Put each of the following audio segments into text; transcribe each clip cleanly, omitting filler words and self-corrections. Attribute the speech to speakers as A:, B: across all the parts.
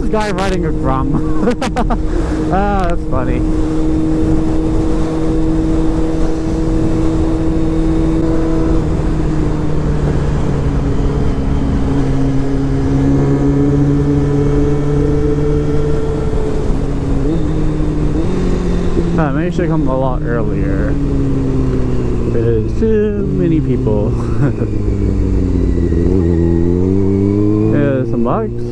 A: this guy riding a drum? Ah, that's funny. Maybe I should come a lot earlier. There's too many people. Yeah, some bugs.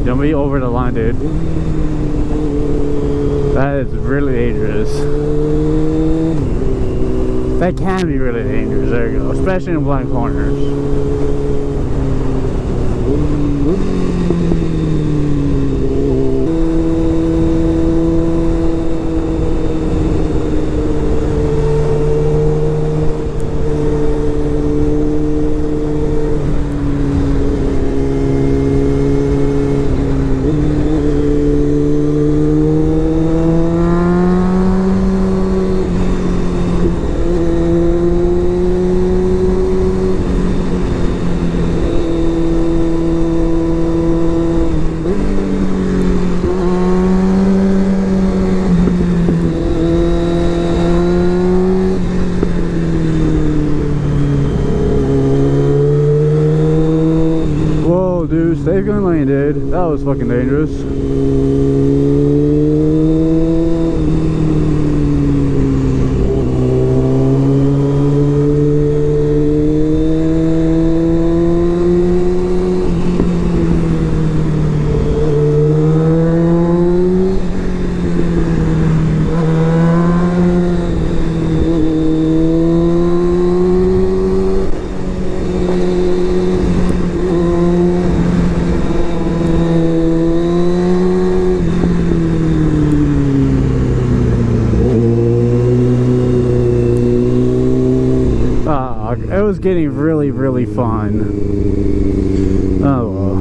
A: Don't be over the line, dude. That is really dangerous. That can be really dangerous. There you go. Especially in blind corners. Dude, stay going lane, dude. That was fucking dangerous. It was getting really fun. Oh well.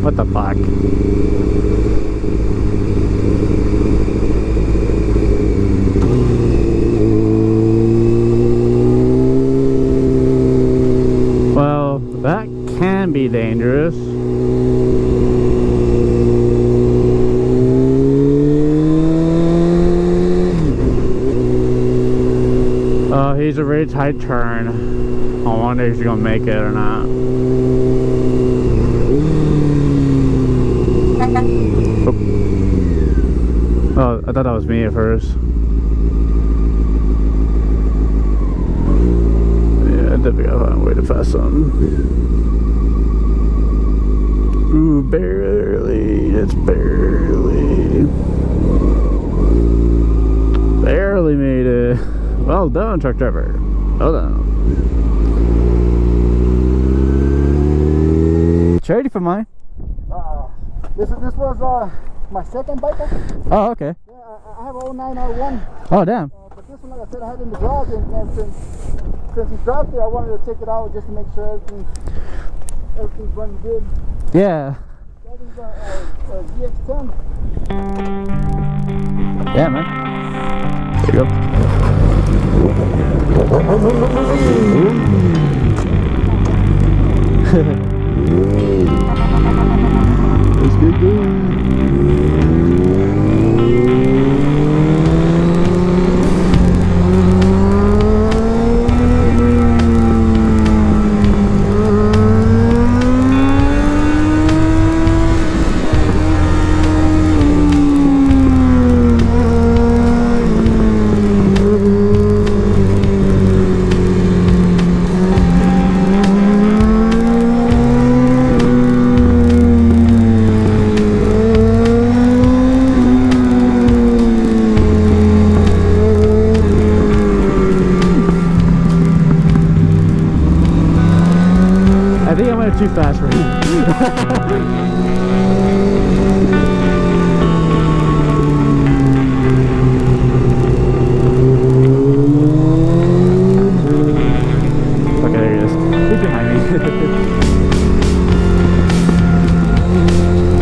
A: What the fuck? Well, that can be dangerous. He's a really tight turn. I wonder if he's gonna make it or not. Oh, I thought that was me at first. Yeah, I did figure out a way to pass some. Ooh, barely. It's barely. Barely made it. Well done, truck driver. Well done. Charity for mine.
B: This was my second bike.
A: Oh, okay.
B: Yeah, I have an 09 R1.
A: Oh, damn.
B: But this one, like I said, I had it in the garage, and since he dropped it, I wanted to take it out just to make sure everything's running good.
A: Yeah.
B: That is a zx10.
A: Yeah, man. There you go. Let's get going. I think I went too fast for him. Okay, there he is. He's behind me.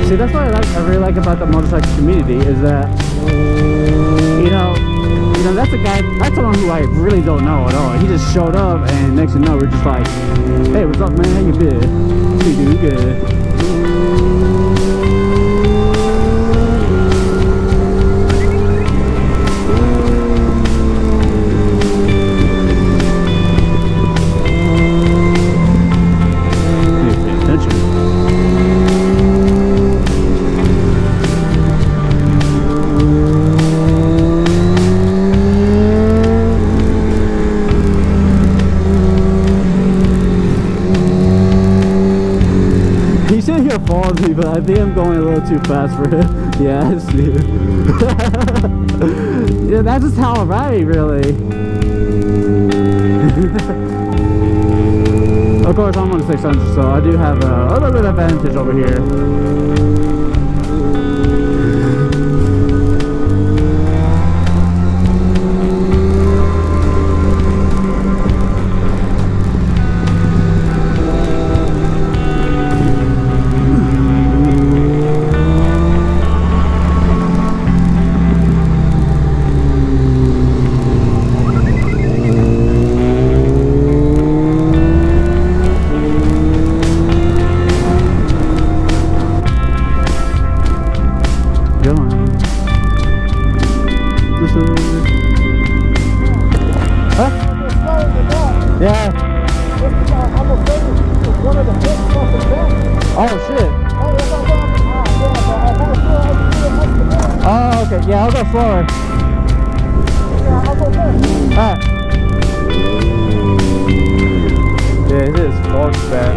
A: See, that's what I really like about the motorcycle community is that, you know, that's a guy, that's someone who I really don't know at all. He just showed up, and next thing you know, we're just like, hey, what's up, man? How you been? You doing good? Follows me, but I think I'm going a little too fast for him. Yeah, I see. Yeah, that's just how I ride, really. Of course, I'm on 600, so I do have a little bit of advantage over here. Yeah. Oh shit. Oh, okay. Yeah, I'll go slower. Alright. Yeah, it is force back.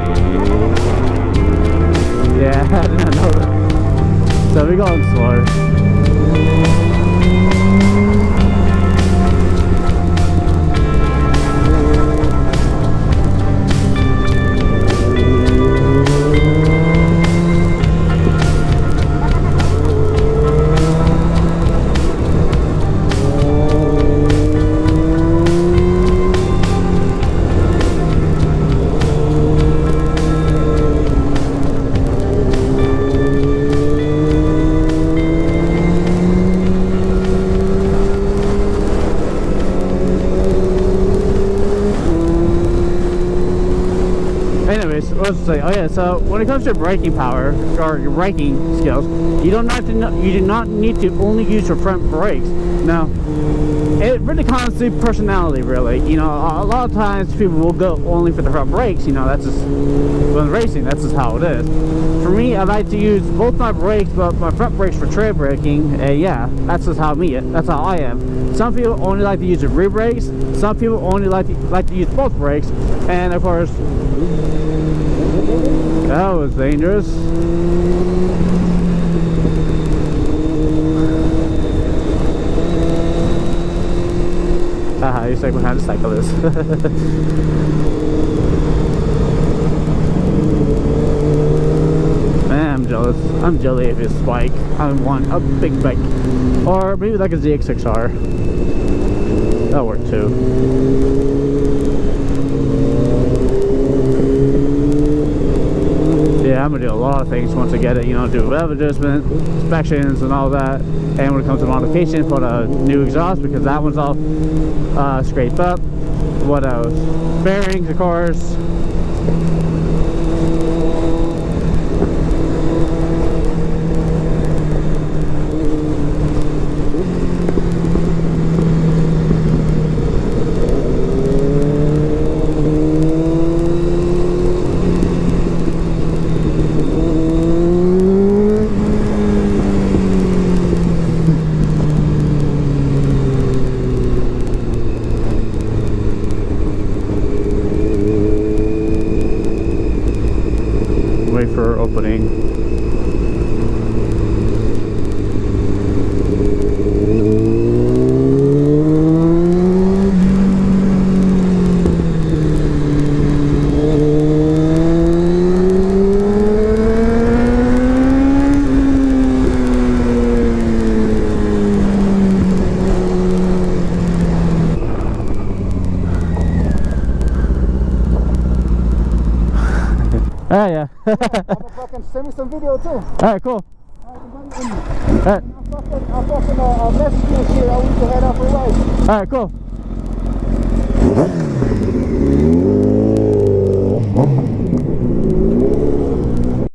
A: Yeah, I didn't know that. So we're going slower. Anyways, what was I saying? Oh yeah, so when it comes to braking power or your braking skills, you do not need to only use your front brakes. Now, it really comes to personality, really. You know, a lot of times people will go only for the front brakes. You know, that's just when racing. That's just how it is. For me, I like to use both my brakes, but my front brakes for trail braking. Yeah, that's just how that's how I am. Some people only like to use the rear brakes. Some people only like to use both brakes, and of course. That was dangerous. Haha, you're stuck behind the cyclist. Man, I'm jealous. I'm jelly of his bike. I want a big bike. Or maybe like a zx10r. That'll work too. Yeah, I'm gonna do a lot of things once I get it, you know, do web adjustment, inspections and all that. And when it comes to modification, put a new exhaust because that one's all scraped up. What else? Bearings, of course. For opening. Oh yeah.
B: I'm gonna fucking send me some video too.
A: Alright, cool. Alright.
B: I'll fucking message you and shit. I want you to head out for a ride.
A: Alright, cool.